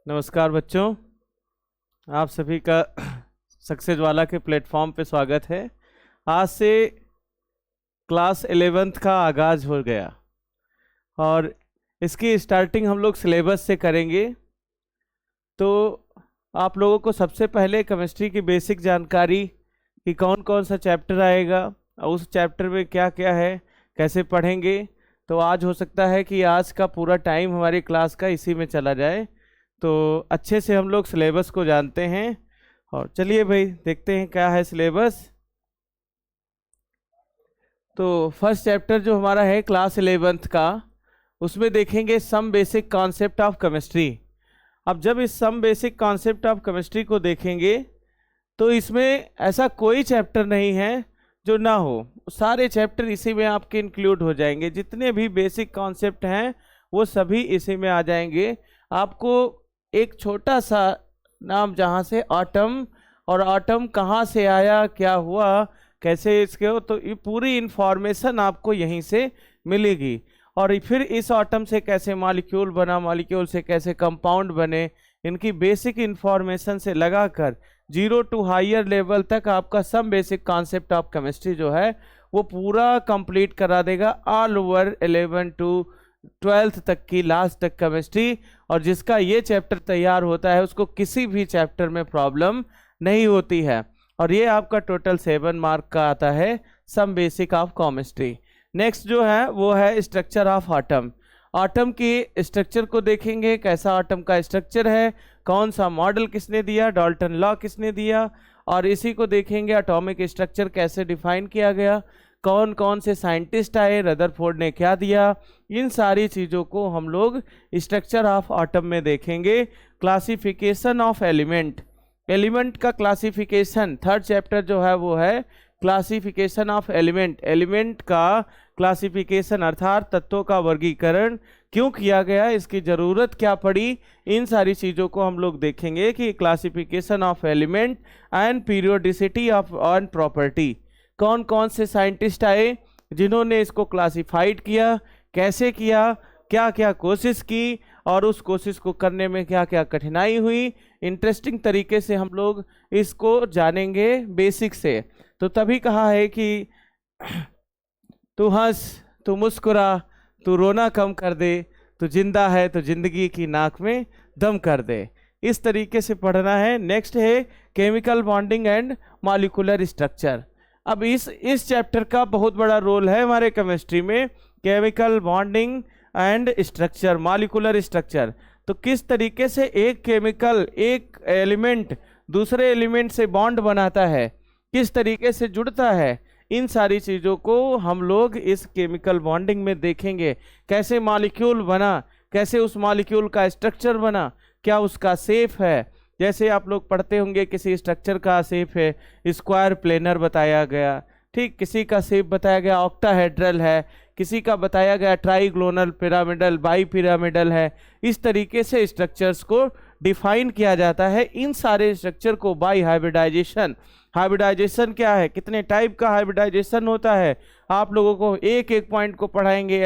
नमस्कार बच्चों, आप सभी का सक्सेस वाला के प्लेटफॉर्म पे स्वागत है। आज से क्लास 11th का आगाज हो गया और इसकी स्टार्टिंग हम लोग सिलेबस से करेंगे। तो आप लोगों को सबसे पहले केमिस्ट्री की बेसिक जानकारी कि कौन कौन सा चैप्टर आएगा और उस चैप्टर में क्या क्या है, कैसे पढ़ेंगे। तो आज हो सकता है कि आज का पूरा टाइम हमारी क्लास का इसी में चला जाए, तो अच्छे से हम लोग सिलेबस को जानते हैं। और चलिए भाई देखते हैं क्या है सिलेबस। तो फर्स्ट चैप्टर जो हमारा है क्लास 11th का, उसमें देखेंगे some basic concept of chemistry. अब जब इस some basic concept of chemistry को देखेंगे तो इसमें ऐसा कोई चैप्टर नहीं है जो ना हो, सारे चैप्टर इसी में आपके इंक्लूड हो जाएंगे। जितने भी बेसिक कॉन्सेप्ट हैं वो सभी इसी में आ जाएंगे। आपको एक छोटा सा नाम, जहाँ से आटम और आटम कहाँ से आया, क्या हुआ, कैसे इसके हो, तो ये पूरी इंफॉर्मेशन आपको यहीं से मिलेगी। और फिर इस आटम से कैसे मॉलिक्यूल बना, मॉलिक्यूल से कैसे कंपाउंड बने, इनकी बेसिक इंफॉर्मेशन से लगाकर 0 to हायर लेवल तक आपका some basic concept of chemistry जो है वो पूरा कंप्लीट करा देगा। ऑल ओवर 11 to 12th तक की लास्ट तक केमिस्ट्री। और जिसका ये चैप्टर तैयार होता है उसको किसी भी चैप्टर में प्रॉब्लम नहीं होती है। और ये आपका टोटल 7 मार्क का आता है some basic of chemistry. Next जो है वो है स्ट्रक्चर ऑफ आटम। आटम की स्ट्रक्चर को देखेंगे, कैसा आटम का स्ट्रक्चर है, कौन सा मॉडल किसने दिया, डाल्टन लॉ किसने दिया, और इसी को देखेंगे एटॉमिक स्ट्रक्चर कैसे डिफाइन किया गया, कौन कौन से साइंटिस्ट आए, रदरफोर्ड ने क्या दिया। इन सारी चीज़ों को हम लोग स्ट्रक्चर ऑफ आटम में देखेंगे। क्लासिफिकेशन ऑफ एलिमेंट, एलिमेंट का क्लासिफिकेशन, थर्ड चैप्टर जो है वो है क्लासिफिकेशन ऑफ एलिमेंट। एलिमेंट का क्लासिफिकेशन अर्थात तत्वों का वर्गीकरण क्यों किया गया, इसकी ज़रूरत क्या पड़ी, इन सारी चीज़ों को हम लोग देखेंगे कि classification of element and periodicity of on property. कौन कौन से साइंटिस्ट आए जिन्होंने इसको क्लासिफाइड किया, कैसे किया, क्या क्या कोशिश की और उस कोशिश को करने में क्या क्या कठिनाई हुई। इंटरेस्टिंग तरीके से हम लोग इसको जानेंगे बेसिक से। तो तभी कहा है कि तू हंस, तू मुस्कुरा, तू रोना कम कर दे, तू जिंदा है तो जिंदगी की नाक में दम कर दे। इस तरीके से पढ़ना है। नेक्स्ट है chemical bonding and molecular structure. अब इस चैप्टर का बहुत बड़ा रोल है हमारे केमिस्ट्री में, chemical bonding and structure, molecular structure. तो किस तरीके से एक केमिकल, एक एलिमेंट दूसरे एलिमेंट से बॉन्ड बनाता है, किस तरीके से जुड़ता है, इन सारी चीज़ों को हम लोग इस केमिकल बॉन्डिंग में देखेंगे। कैसे मॉलिक्यूल बना, कैसे उस मॉलिक्यूल का स्ट्रक्चर बना, क्या उसका शेप है। जैसे आप लोग पढ़ते होंगे किसी स्ट्रक्चर का शेप है स्क्वायर प्लेनर बताया गया, ठीक, किसी का शेप बताया गया ऑक्टाहेड्रल है, किसी का बताया गया ट्राइग्लोनल पिरामिडल, बाई पिरामिडल है। इस तरीके से स्ट्रक्चर्स को डिफाइन किया जाता है। इन सारे स्ट्रक्चर को बाई हाइब्रिडाइजेशन, हाइब्रिडाइजेशन क्या है, कितने टाइप का हाइब्रिडाइजेशन होता है, आप लोगों को एक एक पॉइंट को पढ़ाएंगे।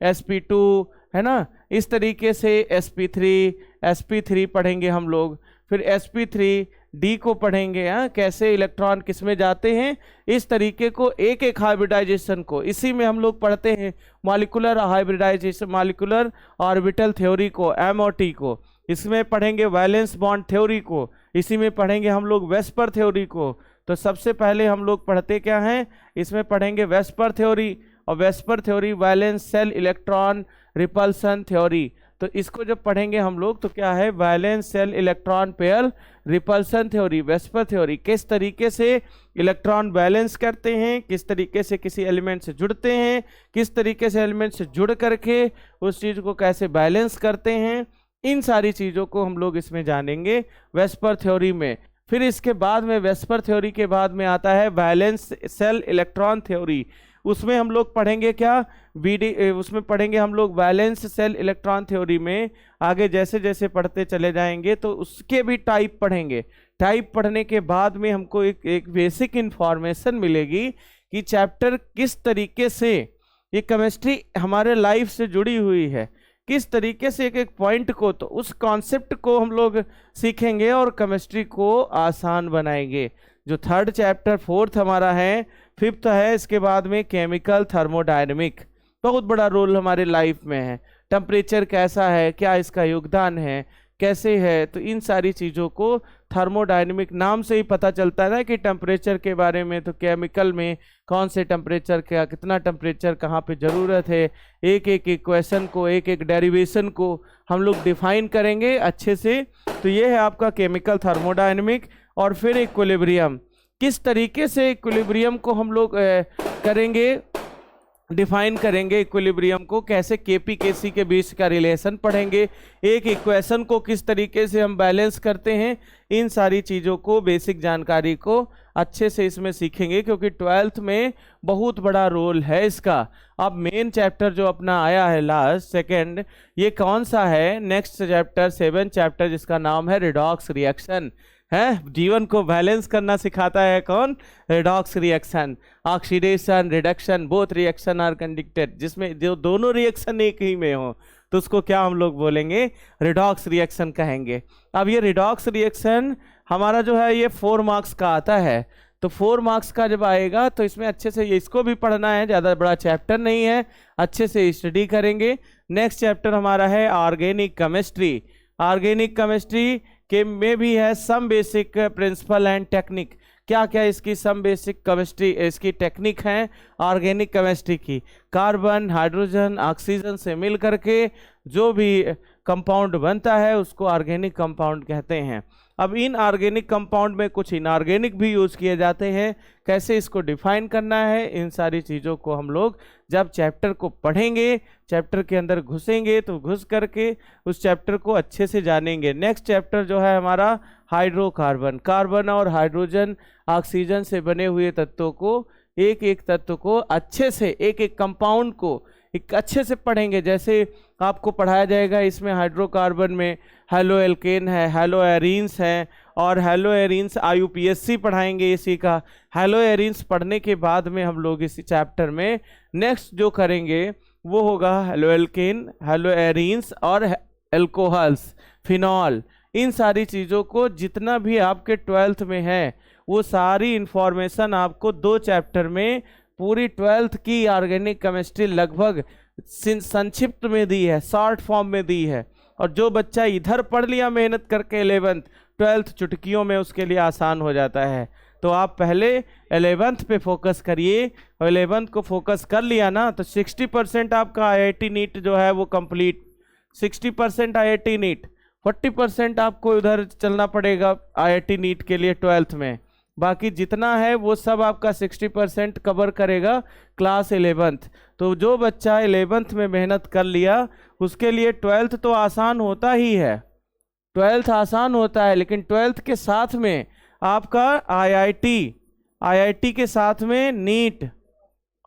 sp2 है ना, इस तरीके से sp3 पढ़ेंगे हम लोग। फिर sp3d को पढ़ेंगे, हाँ, कैसे इलेक्ट्रॉन किस में जाते हैं। इस तरीके को एक एक हाइब्रिडाइजेशन को इसी में हम लोग पढ़ते हैं। Molecular hybridization, molecular orbital theory को, MOT को, इसमें पढ़ेंगे। वैलेंस बॉन्ड थ्योरी को इसी में पढ़ेंगे हम लोग। वेस्पर थ्योरी को तो सबसे पहले हम लोग पढ़ते क्या हैं, इसमें पढ़ेंगे वेस्पर थ्योरी। और VSEPR theory valence shell electron repulsion theory. तो इसको जब पढ़ेंगे हम लोग तो क्या है, valence shell electron pair repulsion theory, VSEPR theory, किस तरीके से इलेक्ट्रॉन बैलेंस करते हैं, किस तरीके से किसी एलिमेंट से जुड़ते हैं, किस तरीके से एलिमेंट से जुड़ करके उस चीज़ को कैसे बैलेंस करते हैं। इन सारी चीज़ों को हम लोग इसमें जानेंगे वेस्पर थ्योरी में। फिर इसके बाद में वेस्पर थ्योरी के बाद में आता है वैलेंस सेल इलेक्ट्रॉन थ्योरी। उसमें हम लोग पढ़ेंगे क्या, उसमें पढ़ेंगे हम लोग वैलेंस सेल इलेक्ट्रॉन थ्योरी में। आगे जैसे जैसे पढ़ते चले जाएंगे तो उसके भी टाइप पढ़ेंगे। टाइप पढ़ने के बाद में हमको एक बेसिक इंफॉर्मेशन मिलेगी कि चैप्टर किस तरीके से ये केमिस्ट्री हमारे लाइफ से जुड़ी हुई है, किस तरीके से एक एक पॉइंट को, तो उस कॉन्सेप्ट को हम लोग सीखेंगे और केमिस्ट्री को आसान बनाएंगे। जो थर्ड चैप्टर, फोर्थ हमारा है, फिफ्थ है, इसके बाद में केमिकल थर्मोडायनेमिक, बहुत बड़ा रोल हमारे लाइफ में है। टेम्परेचर कैसा है, क्या इसका योगदान है, कैसे है, तो इन सारी चीज़ों को थर्मोडायनेमिक नाम से ही पता चलता है ना कि टेम्परेचर के बारे में। तो केमिकल में कौन से टेम्परेचर का कितना टेम्परेचर कहाँ पे ज़रूरत है, एक एक इक्वेशन को, एक एक डेरिवेशन को हम लोग डिफाइन करेंगे अच्छे से। तो ये है आपका केमिकल थर्मोडायनेमिक। और फिर इक्विलिब्रियम, किस तरीके से इक्विलिब्रियम को हम लोग करेंगे, डिफाइन करेंगे इक्विलिब्रियम को, कैसे केपी केसी के बीच का रिलेशन पढ़ेंगे, एक इक्वेशन को किस तरीके से हम बैलेंस करते हैं, इन सारी चीज़ों को, बेसिक जानकारी को अच्छे से इसमें सीखेंगे, क्योंकि 12th में बहुत बड़ा रोल है इसका। अब मेन चैप्टर जो अपना आया है लास्ट सेकंड, ये कौन सा है, नेक्स्ट चैप्टर 7th चैप्टर, जिसका नाम है रिडॉक्स रिएक्शन है। जीवन को बैलेंस करना सिखाता है कौन, redox reaction. Oxidation, reduction, both reaction are conducted, जिसमें जो दोनों रिएक्शन एक ही में हो, तो उसको क्या हम लोग बोलेंगे, रिडॉक्स रिएक्शन कहेंगे। अब ये रिडॉक्स रिएक्शन हमारा जो है ये 4 मार्क्स का आता है। तो 4 मार्क्स का जब आएगा तो इसमें अच्छे से इसको भी पढ़ना है, ज़्यादा बड़ा चैप्टर नहीं है, अच्छे से स्टडी करेंगे। नेक्स्ट चैप्टर हमारा है ऑर्गेनिक केमिस्ट्री। ऑर्गेनिक केमिस्ट्री के में भी है some basic principle and technique, क्या क्या इसकी सम बेसिक केमिस्ट्री इसकी टेक्निक है ऑर्गेनिक केमिस्ट्री की। कार्बन, हाइड्रोजन, ऑक्सीजन से मिल करके जो भी कंपाउंड बनता है उसको ऑर्गेनिक कंपाउंड कहते हैं। अब इन ऑर्गेनिक कंपाउंड में कुछ इनऑर्गेनिक भी यूज किए जाते हैं, कैसे इसको डिफाइन करना है, इन सारी चीज़ों को हम लोग जब चैप्टर को पढ़ेंगे, चैप्टर के अंदर घुसेंगे, तो घुस करके उस चैप्टर को अच्छे से जानेंगे। नेक्स्ट चैप्टर जो है हमारा हाइड्रोकार्बन, कार्बन और हाइड्रोजन ऑक्सीजन से बने हुए तत्वों को, एक एक तत्व को अच्छे से, एक एक कंपाउंड को एक अच्छे से पढ़ेंगे। जैसे आपको पढ़ाया जाएगा इसमें हाइड्रोकार्बन में हेलो एल्केन है, हेलो एरीन्स है, और हेलो एरीन्स IUPAC पढ़ाएंगे इसी का। हेलो एरीन्स पढ़ने के बाद में हम लोग इसी चैप्टर में नेक्स्ट जो करेंगे वो होगा हेलो एल्केन, हेलो एरीन्स और एल्कोहल्स, फिनॉल। इन सारी चीज़ों को जितना भी आपके 12th में है वो सारी इंफॉर्मेशन आपको 2 चैप्टर में पूरी 12th की ऑर्गेनिक केमिस्ट्री लगभग संक्षिप्त में दी है, शॉर्ट फॉर्म में दी है। और जो बच्चा इधर पढ़ लिया मेहनत करके 11th 12th चुटकियों में, उसके लिए आसान हो जाता है। तो आप पहले 11th पे फोकस करिए, और 11th को फोकस कर लिया ना तो 60% आपका IIT नीट जो है वो कंप्लीट, 60% IIT नीट, 40% आपको उधर चलना पड़ेगा IIT नीट के लिए 12th में। बाकी जितना है वो सब आपका 60% कवर करेगा क्लास 11th। तो जो बच्चा 11th में मेहनत कर लिया उसके लिए 12th तो आसान होता ही है, 12th आसान होता है, लेकिन 12th के साथ में आपका IIT के साथ में नीट,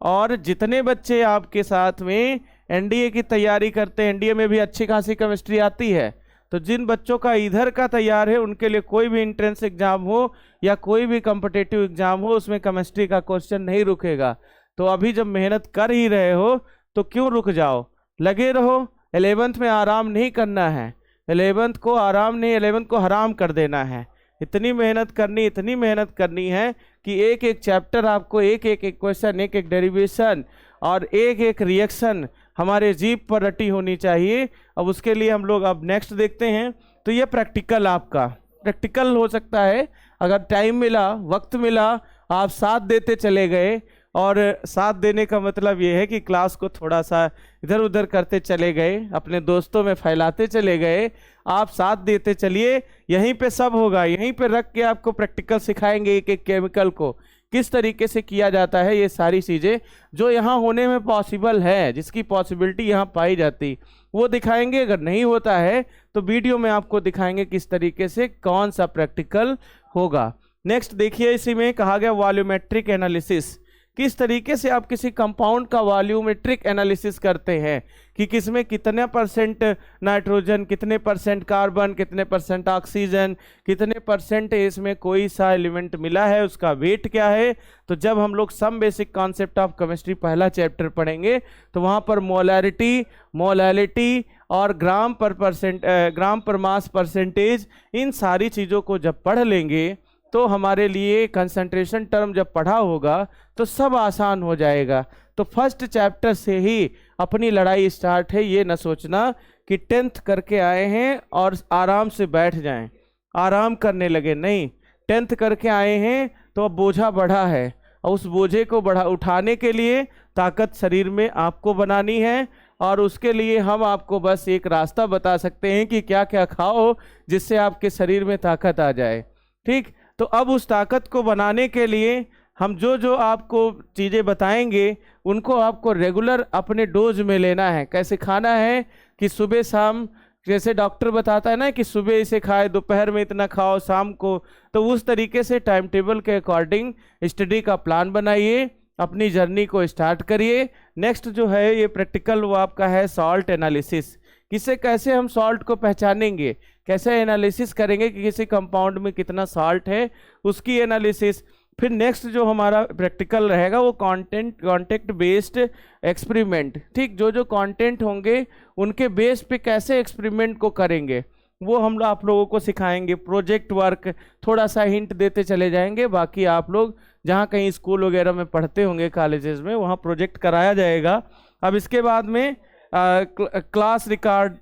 और जितने बच्चे आपके साथ में NDA की तैयारी करते हैं, NDA में भी अच्छी खासी केमिस्ट्री आती है, तो जिन बच्चों का इधर का तैयार है उनके लिए कोई भी एंट्रेंस एग्जाम हो या कोई भी कॉम्पिटिटिव एग्जाम हो, उसमें केमिस्ट्री का क्वेश्चन नहीं रुकेगा। तो अभी जब मेहनत कर ही रहे हो तो क्यों रुक जाओ, लगे रहो। 11th में आराम नहीं करना है, 11th को आराम नहीं, 11th को हराम कर देना है। इतनी मेहनत करनी है कि एक एक चैप्टर आपको, एक एक क्वेश्चन, एक एक डेरिवेशन और एक एक रिएक्शन हमारे जीभ पर रटी होनी चाहिए। अब उसके लिए हम लोग अब नेक्स्ट देखते हैं। तो ये प्रैक्टिकल, आपका प्रैक्टिकल हो सकता है, अगर टाइम मिला, वक्त मिला, आप साथ देते चले गए, और साथ देने का मतलब ये है कि क्लास को थोड़ा सा इधर उधर करते चले गए, अपने दोस्तों में फैलाते चले गए, आप साथ देते चलिए, यहीं पे सब होगा। यहीं पे रख के आपको प्रैक्टिकल सिखाएंगे, एक एक केमिकल को किस तरीके से किया जाता है। ये सारी चीज़ें जो यहाँ होने में पॉसिबल है, जिसकी पॉसिबिलिटी यहाँ पाई जाती, वो दिखाएंगे। अगर नहीं होता है तो वीडियो में आपको दिखाएंगे किस तरीके से कौन सा प्रैक्टिकल होगा। नेक्स्ट देखिए, इसी में कहा गया वॉल्यूमेट्रिक एनालिसिस, किस तरीके से आप किसी कंपाउंड का वॉल्यूमेट्रिक एनालिसिस करते हैं कि किसमें कितने परसेंट नाइट्रोजन, कितने परसेंट कार्बन, कितने परसेंट ऑक्सीजन, कितने परसेंट इसमें कोई सा एलिमेंट मिला है, उसका वेट क्या है। तो जब हम लोग some basic concept of chemistry पहला चैप्टर पढ़ेंगे तो वहाँ पर मोलैरिटी, मोलैलिटी और ग्राम पर मास परसेंटेज, इन सारी चीज़ों को जब पढ़ लेंगे तो हमारे लिए कंसंट्रेशन टर्म जब पढ़ा होगा तो सब आसान हो जाएगा। तो फर्स्ट चैप्टर से ही अपनी लड़ाई स्टार्ट है। ये न सोचना कि 10th करके आए हैं और आराम से बैठ जाएं, आराम करने लगे, नहीं। 10th करके आए हैं तो अब बोझा बढ़ा है और उस बोझे को उठाने के लिए ताकत शरीर में आपको बनानी है, और उसके लिए हम आपको बस एक रास्ता बता सकते हैं कि क्या क्या खाओ जिससे आपके शरीर में ताकत आ जाए। ठीक, तो अब उस ताकत को बनाने के लिए हम जो जो आपको चीज़ें बताएंगे उनको आपको रेगुलर अपने डोज में लेना है। कैसे खाना है कि सुबह शाम, जैसे डॉक्टर बताता है ना कि सुबह इसे खाए, दोपहर में इतना खाओ, शाम को, तो उस तरीके से टाइम टेबल के अकॉर्डिंग स्टडी का प्लान बनाइए, अपनी जर्नी को स्टार्ट करिए। नेक्स्ट जो है ये प्रैक्टिकल, वो आपका है सॉल्ट एनालिसिस। किसे कैसे हम सॉल्ट को पहचानेंगे, कैसे एनालिसिस करेंगे कि किसी कंपाउंड में कितना सॉल्ट है, उसकी एनालिसिस। फिर नेक्स्ट जो हमारा प्रैक्टिकल रहेगा वो कॉन्टेक्ट बेस्ड एक्सपेरिमेंट। ठीक, जो जो कंटेंट होंगे उनके बेस पे कैसे एक्सपेरिमेंट को करेंगे वो हम आप लोगों को सिखाएंगे। प्रोजेक्ट वर्क थोड़ा सा हिंट देते चले जाएंगे, बाकी आप लोग जहाँ कहीं स्कूल वगैरह में पढ़ते होंगे, कॉलेजेस में, वहाँ प्रोजेक्ट कराया जाएगा। अब इसके बाद में क्लास रिकॉर्ड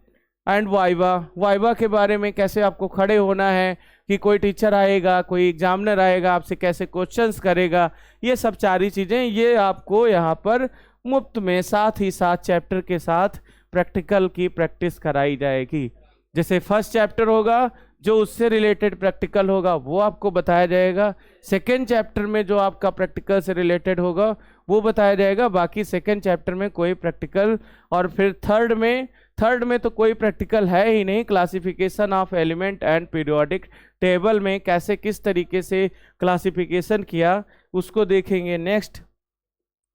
एंड वाइवा के बारे में, कैसे आपको खड़े होना है कि कोई टीचर आएगा, कोई एग्जामिनर आएगा, आपसे कैसे क्वेश्चंस करेगा, ये सब सारी चीज़ें ये आपको यहाँ पर मुफ्त में साथ ही साथ चैप्टर के साथ प्रैक्टिकल की प्रैक्टिस कराई जाएगी। जैसे फर्स्ट चैप्टर होगा जो उससे रिलेटेड प्रैक्टिकल होगा वो आपको बताया जाएगा, सेकेंड चैप्टर में जो आपका प्रैक्टिकल से रिलेटेड होगा वो बताया जाएगा, बाकी सेकेंड चैप्टर में कोई प्रैक्टिकल, और फिर थर्ड में तो कोई प्रैक्टिकल है ही नहीं। Classification of element and periodic table में कैसे किस तरीके से क्लासिफिकेशन किया उसको देखेंगे नेक्स्ट।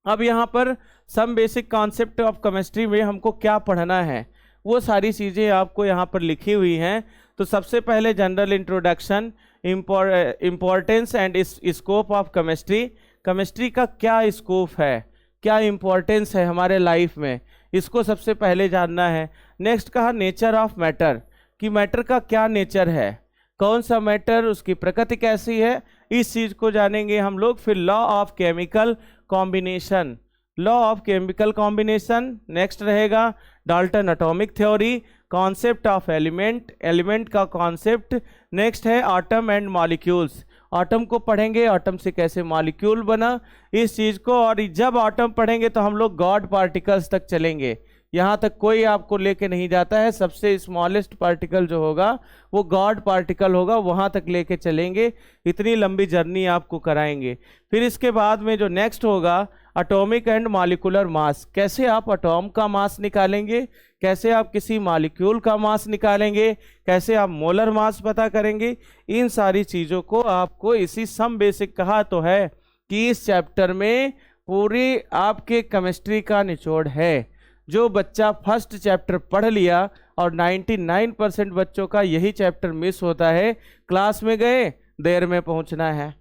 अब यहाँ पर some basic concept of chemistry में हमको क्या पढ़ना है वो सारी चीज़ें आपको यहाँ पर लिखी हुई हैं। तो सबसे पहले general introduction, importance and scope of chemistry. Chemistry का क्या स्कोप है, क्या इम्पोर्टेंस है हमारे लाइफ में, इसको सबसे पहले जानना है। नेक्स्ट कहा नेचर ऑफ मैटर, कि मैटर का क्या नेचर है, कौन सा मैटर, उसकी प्रकृति कैसी है, इस चीज़ को जानेंगे हम लोग। फिर law of chemical combination, law of chemical combination. Next रहेगा Dalton atomic theory, concept of element का कॉन्सेप्ट। नेक्स्ट है आटम एंड मॉलिक्यूल्स, आटम को पढ़ेंगे, आटम से कैसे मॉलिक्यूल बना, इस चीज़ को। और जब आटम पढ़ेंगे तो हम लोग गॉड पार्टिकल्स तक चलेंगे, यहाँ तक कोई आपको लेके नहीं जाता है, सबसे स्मॉलेस्ट पार्टिकल जो होगा वो गॉड पार्टिकल होगा, वहाँ तक लेके चलेंगे, इतनी लंबी जर्नी आपको कराएंगे। फिर इसके बाद में जो नेक्स्ट होगा एटॉमिक एंड मॉलिक्यूलर मास, कैसे आप एटॉम का मास निकालेंगे, कैसे आप किसी मॉलिक्यूल का मास निकालेंगे, कैसे आप मोलर मास पता करेंगे, इन सारी चीज़ों को आपको इसी सम बेसिक कहा तो है कि इस चैप्टर में पूरी आपके केमिस्ट्री का निचोड़ है। जो बच्चा फर्स्ट चैप्टर पढ़ लिया, और 99% बच्चों का यही चैप्टर मिस होता है, क्लास में गए देर में पहुंचना है,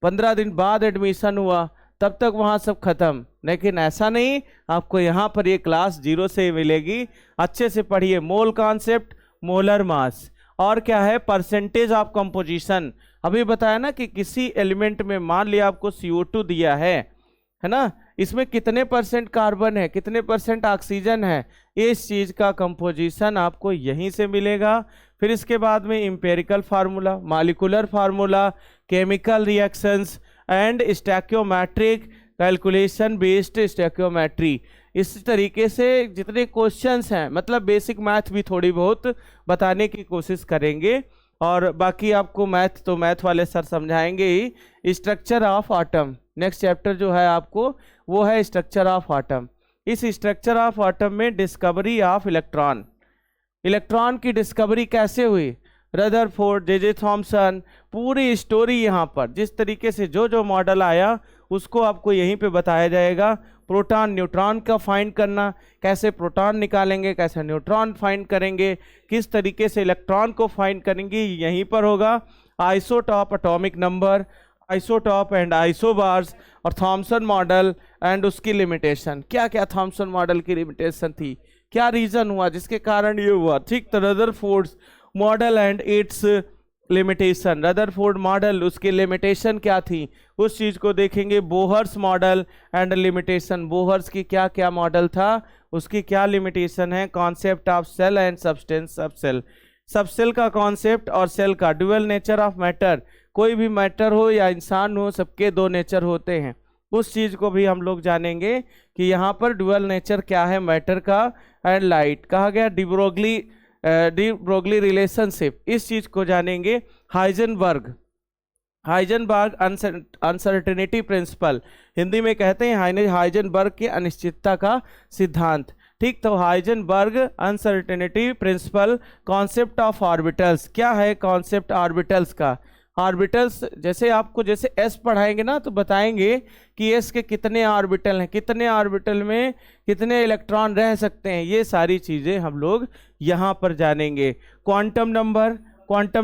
15 दिन बाद एडमिशन हुआ तब तक वहाँ सब खत्म। लेकिन ऐसा नहीं, आपको यहाँ पर ये क्लास 0 से मिलेगी। अच्छे से पढ़िए, मोल कॉन्सेप्ट, मोलर मास, और क्या है परसेंटेज ऑफ कंपोजिशन। अभी बताया ना कि किसी एलिमेंट में मान लिया आपको CO2 दिया है ना, इसमें कितने परसेंट कार्बन है, कितने परसेंट ऑक्सीजन है, इस चीज़ का कंपोजिशन आपको यहीं से मिलेगा। फिर इसके बाद में empirical formula, molecular formula, chemical reactions and stoichiometric calculation based stoichiometry. इस तरीके से जितने क्वेश्चंस हैं, मतलब बेसिक मैथ भी थोड़ी बहुत बताने की कोशिश करेंगे, और बाकी आपको मैथ तो मैथ वाले सर समझाएंगे ही। Structure of atom, next chapter जो है आपको वो है स्ट्रक्चर ऑफ आटम। इस स्ट्रक्चर ऑफ आटम में डिस्कवरी ऑफ इलेक्ट्रॉन, इलेक्ट्रॉन की डिस्कवरी कैसे हुई, रदरफोर्ड, जे थॉमसन, पूरी स्टोरी यहाँ पर जिस तरीके से जो जो मॉडल आया उसको आपको यहीं पे बताया जाएगा। प्रोटॉन न्यूट्रॉन का फाइंड करना, कैसे प्रोटॉन निकालेंगे, कैसे न्यूट्रॉन फाइंड करेंगे, किस तरीके से इलेक्ट्रॉन को फाइंड करेंगे, यहीं पर होगा। Isotope atomic number, isotope and isobars, और थॉमसन मॉडल एंड उसकी लिमिटेशन। क्या क्या थॉमसन मॉडल की लिमिटेशन थी, क्या रीजन हुआ जिसके कारण ये हुआ। ठीक, तो Rutherford model and its limitation, Rutherford model उसकी लिमिटेशन क्या थी उस चीज को देखेंगे। Bohr's model and limitation, Bohr's की क्या क्या मॉडल था, उसकी क्या लिमिटेशन है। Concept of shell and substance of shell, subshell का कॉन्सेप्ट और सेल का ड्यूअल नेचर ऑफ मैटर, कोई भी मैटर हो या इंसान हो सबके दो नेचर होते हैं, उस चीज को भी हम लोग जानेंगे कि यहाँ पर ड्यूअल नेचर क्या है मैटर का एंड लाइट। कहा गया डी ब्रोगली रिलेशनशिप, इस चीज को जानेंगे। हाइजेनबर्ग अनसर्टेनिटी प्रिंसिपल, हिंदी में कहते हैं हाइजेनबर्ग की अनिश्चितता का सिद्धांत। ठीक, तो Heisenberg uncertainty principle. Concept of orbitals, क्या है कॉन्सेप्ट ऑर्बिटल्स का। ऑर्बिटल्स जैसे आपको जैसे एस पढ़ाएंगे ना तो बताएंगे कि एस के कितने ऑर्बिटल हैं, कितने ऑर्बिटल में कितने इलेक्ट्रॉन रह सकते हैं, ये सारी चीजें हम लोग यहाँ पर जानेंगे। क्वांटम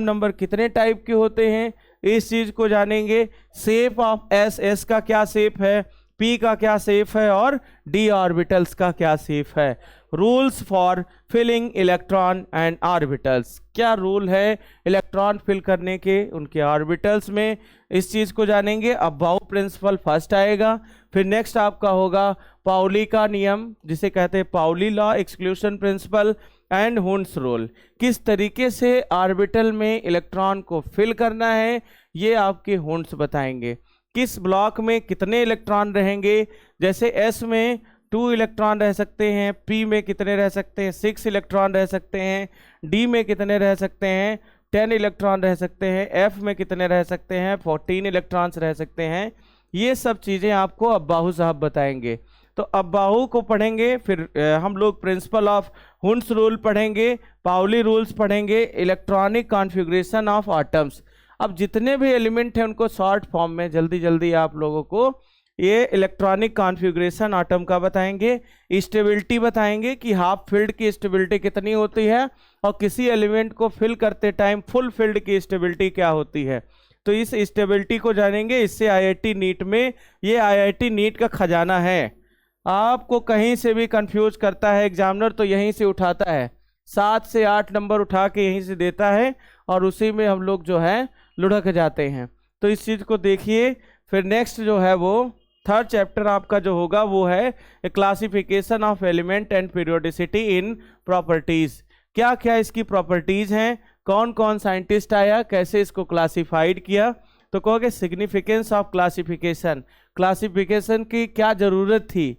नंबर कितने टाइप के होते हैं इस चीज को जानेंगे। शेप ऑफ एस, एस का क्या शेप है, पी का क्या शेप है और डी ऑर्बिटल्स का क्या शेप है। Rules for filling electron and orbitals, क्या रूल है इलेक्ट्रॉन फिल करने के उनके ऑर्बिटल्स में, इस चीज को जानेंगे। अबाउ प्रिंसिपल फर्स्ट आएगा, फिर नेक्स्ट आपका होगा पाउली का नियम जिसे कहते हैं Pauli law, exclusion principle and Hund's rule. किस तरीके से ऑर्बिटल में इलेक्ट्रॉन को फिल करना है ये आपके हुंस बताएंगे। किस ब्लॉक में कितने इलेक्ट्रॉन रहेंगे, जैसे एस में 2 इलेक्ट्रॉन रह सकते हैं, पी में कितने रह सकते हैं 6 इलेक्ट्रॉन रह सकते हैं, डी में कितने रह सकते हैं 10 इलेक्ट्रॉन रह सकते हैं, एफ में कितने रह सकते हैं 14 इलेक्ट्रॉन्स रह सकते हैं। ये सब चीज़ें आपको अब्बाहू साहब बताएंगे। तो अब्बाहू को पढ़ेंगे, फिर हम लोग प्रिंसिपल ऑफ हुंस रूल पढ़ेंगे, पाउली रूल्स पढ़ेंगे, इलेक्ट्रॉनिक कॉन्फ़िगरेशन ऑफ एटम्स। अब जितने भी एलिमेंट हैं उनको शॉर्ट फॉर्म में जल्दी जल्दी आप लोगों को ये इलेक्ट्रॉनिक कॉन्फ़िगरेशन एटम का बताएंगे। स्टेबिलिटी बताएंगे कि हाफ फील्ड की स्टेबिलिटी कितनी होती है और किसी एलिमेंट को फिल करते टाइम फुल फील्ड की स्टेबिलिटी क्या होती है, तो इस स्टेबिलिटी को जानेंगे। इससे आईआईटी नीट में, ये आईआईटी नीट का खजाना है, आपको कहीं से भी कंफ्यूज करता है एग्जामिनर तो यहीं से उठाता है, 7 से 8 नंबर उठा के यहीं से देता है और उसी में हम लोग जो है लुढ़क जाते हैं। तो इस चीज़ को देखिए। फिर नेक्स्ट जो है वो थर्ड चैप्टर आपका जो होगा वो है classification of element and periodicity in properties. क्या क्या इसकी प्रॉपर्टीज हैं, कौन कौन साइंटिस्ट आया, कैसे इसको क्लासिफाइड किया। तो कहोगे सिग्निफिकेंस ऑफ क्लासिफिकेशन, क्लासिफिकेशन की क्या जरूरत थी।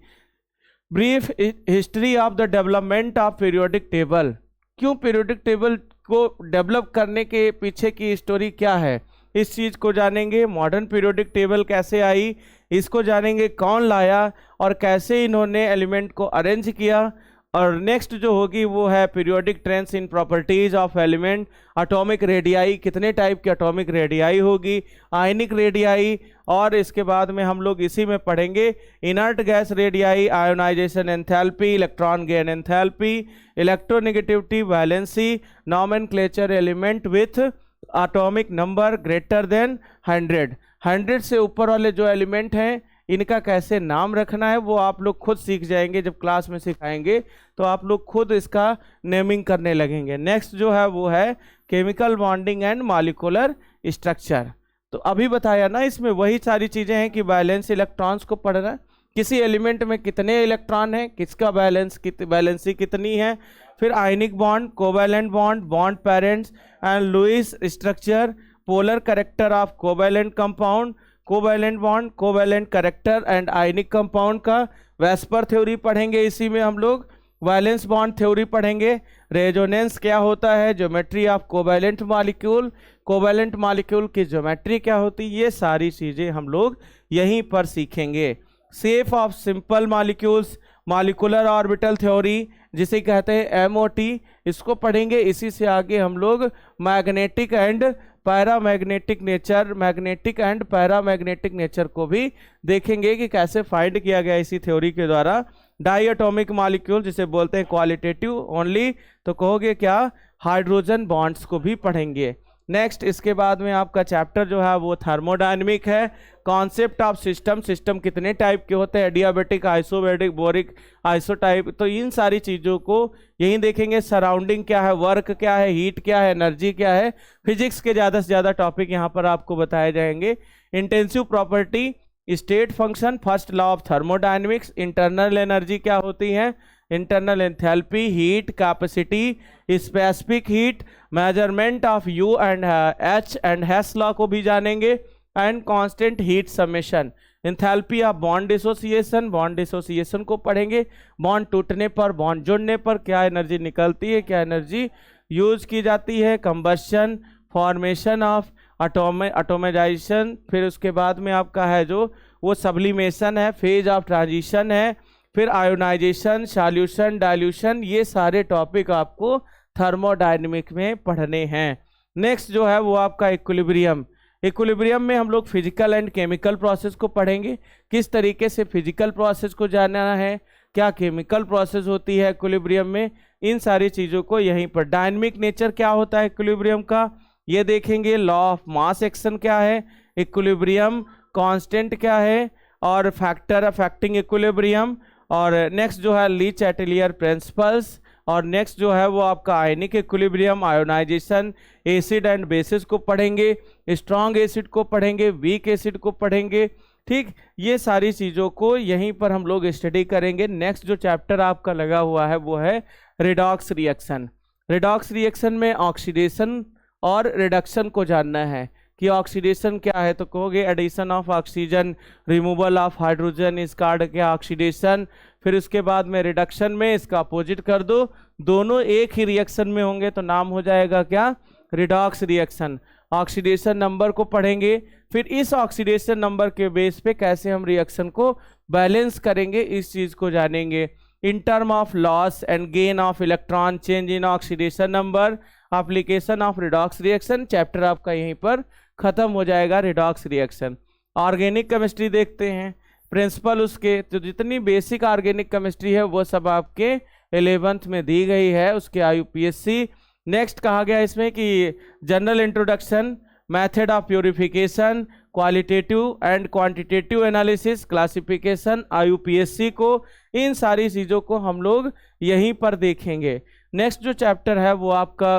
Brief history of the development of periodic table, क्यों पीरियोडिक टेबल को डेवलप करने के पीछे की स्टोरी क्या है, इस चीज को जानेंगे। मॉडर्न पीरियोडिक टेबल कैसे आई इसको जानेंगे, कौन लाया और कैसे इन्होंने एलिमेंट को अरेंज किया। और नेक्स्ट जो होगी वो है periodic trends in properties of element. Atomic radii, कितने टाइप की एटॉमिक रेडियाई होगी, आयनिक रेडियाई, और इसके बाद में हम लोग इसी में पढ़ेंगे inert gas radii, ionisation enthalpy, electron gain enthalpy, electronegativity, valency, nomenclature element with atomic number greater than 100 से ऊपर वाले जो एलिमेंट हैं इनका कैसे नाम रखना है वो आप लोग खुद सीख जाएंगे, जब क्लास में सिखाएंगे तो आप लोग खुद इसका नेमिंग करने लगेंगे। नेक्स्ट जो है वो है chemical bonding and molecular structure. तो अभी बताया ना, इसमें वही सारी चीजें हैं कि बैलेंस इलेक्ट्रॉन्स को पढ़ना है, किसी एलिमेंट में कितने इलेक्ट्रॉन है, किसका बैलेंसी कितनी है। फिर ionic bond, covalent bond, bond parents and Lewis structure, polar character of covalent compound, covalent bond, covalent character and ionic compound का वेस्पर थ्योरी पढ़ेंगे। इसी में हम लोग वैलेंस बॉन्ड थ्योरी पढ़ेंगे। रेजोनेंस क्या होता है, geometry of covalent molecule, covalent molecule की ज्योमेट्री क्या होती है, ये सारी चीजें हम लोग यहीं पर सीखेंगे। Shape of simple molecules, molecular orbital theory जिसे कहते हैं MOT, इसको पढ़ेंगे। इसी से आगे हम लोग magnetic and paramagnetic nature, magnetic and paramagnetic nature को भी देखेंगे कि कैसे फाइंड किया गया इसी थ्योरी के द्वारा। डाई एटॉमिक मॉलिक्यूल जिसे बोलते हैं क्वालिटेटिव ओनली, तो कहोगे क्या, हाइड्रोजन बॉन्ड्स को भी पढ़ेंगे। नेक्स्ट इसके बाद में आपका चैप्टर जो है वो थर्मोडायनेमिक है। कॉन्सेप्ट ऑफ सिस्टम, सिस्टम कितने टाइप के होते हैं, एडियाबेटिक, आइसोबैरिक, बोरिक, आइसोटाइप, तो इन सारी चीज़ों को यही देखेंगे। सराउंडिंग क्या है, वर्क क्या है, हीट क्या है, एनर्जी क्या है, फिजिक्स के ज़्यादा से ज़्यादा टॉपिक यहाँ पर आपको बताए जाएंगे। Intensive property, state function, first law of thermodynamics, internal energy क्या होती है, internal enthalpy, heat capacity, specific heat, measurement of U and H and Hess law को भी जानेंगे, and constant heat summation, enthalpy of bond dissociation, bond dissociation को पढ़ेंगे। Bond टूटने पर, बॉन्ड जुड़ने पर क्या एनर्जी निकलती है, क्या एनर्जी यूज की जाती है, कंबशन, फॉर्मेशन ऑफ एटोमाइजेशन, फिर उसके बाद में आपका है जो वो सब्लिमेशन है, फेज ऑफ ट्रांजिशन है, फिर आयोनाइजेशन, सॉल्यूशन, डाइल्यूशन, ये सारे टॉपिक आपको थर्मोडायनेमिक में पढ़ने हैं। नेक्स्ट जो है वो आपका इक्विलिब्रियम। इक्विलिब्रियम में हम लोग फिजिकल एंड केमिकल प्रोसेस को पढ़ेंगे, किस तरीके से फिजिकल प्रोसेस को जानना है, क्या केमिकल प्रोसेस होती है इक्विलिब्रियम में, इन सारी चीज़ों को यहीं पर। डायनेमिक नेचर क्या होता है इक्विलिब्रियम का, ये देखेंगे। लॉ ऑफ मास एक्शन क्या है, इक्विलिब्रियम कांस्टेंट क्या है, और फैक्टर अफेक्टिंग इक्विलिब्रियम, और नेक्स्ट जो है ली चैटेलियर प्रिंसिपल्स, और नेक्स्ट जो है वो आपका ionic equilibrium, ionization, acid and bases को पढ़ेंगे, स्ट्रॉन्ग एसिड को पढ़ेंगे, वीक एसिड को पढ़ेंगे। ठीक, ये सारी चीज़ों को यहीं पर हम लोग स्टडी करेंगे। नेक्स्ट जो चैप्टर आपका लगा हुआ है वो है रिडॉक्स रिएक्शन। रिडॉक्स रिएक्शन में ऑक्सीडेशन और रिडक्शन को जानना है कि ऑक्सीडेशन क्या है, तो कहोगे addition of oxygen, removal of hydrogen, इसका अर्थ क्या, ऑक्सीडेशन। फिर उसके बाद में रिडक्शन में इसका अपोजिट कर दो, दोनों एक ही रिएक्शन में होंगे तो नाम हो जाएगा क्या, रिडॉक्स रिएक्शन। ऑक्सीडेशन नंबर को पढ़ेंगे, फिर इस ऑक्सीडेशन नंबर के बेस पे कैसे हम रिएक्शन को बैलेंस करेंगे, इस चीज़ को जानेंगे। In term of loss and gain of electron change in oxidation number, application of redox reaction, chapter आपका यहीं पर खत्म हो जाएगा। रिडॉक्स रिएक्शन, ऑर्गेनिक केमिस्ट्री देखते हैं, प्रिंसिपल उसके, तो जितनी बेसिक ऑर्गेनिक केमिस्ट्री है वो सब आपके 11th में दी गई है, उसके IUPSC। नेक्स्ट कहा गया इसमें कि general introduction, method of purification, qualitative and quantitative analysis, classification, IUPSC को, इन सारी चीज़ों को हम लोग यहीं पर देखेंगे। नेक्स्ट जो चैप्टर है वो आपका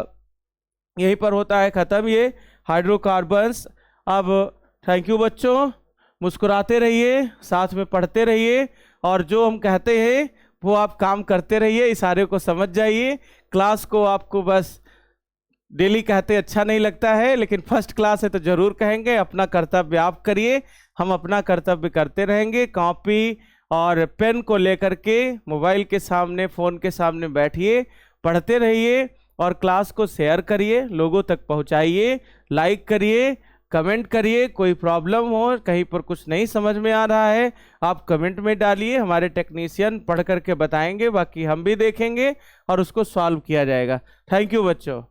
यहीं पर होता है ख़त्म, ये हाइड्रोकार्बन्स। अब थैंक यू बच्चों, मुस्कुराते रहिए, साथ में पढ़ते रहिए, और जो हम कहते हैं वो आप काम करते रहिए, इशारे को समझ जाइए। क्लास को आपको बस डेली कहते अच्छा नहीं लगता है, लेकिन फर्स्ट क्लास है तो ज़रूर कहेंगे। अपना कर्तव्य आप करिए, हम अपना कर्तव्य करते रहेंगे। कॉपी और पेन को लेकर के मोबाइल के सामने, फ़ोन के सामने बैठिए, पढ़ते रहिए, और क्लास को शेयर करिए, लोगों तक पहुंचाइए, लाइक करिए, कमेंट करिए। कोई प्रॉब्लम हो, कहीं पर कुछ नहीं समझ में आ रहा है, आप कमेंट में डालिए, हमारे टेक्नीशियन पढ़ करके बताएंगे, बाकी हम भी देखेंगे और उसको सॉल्व किया जाएगा। थैंक यू बच्चों।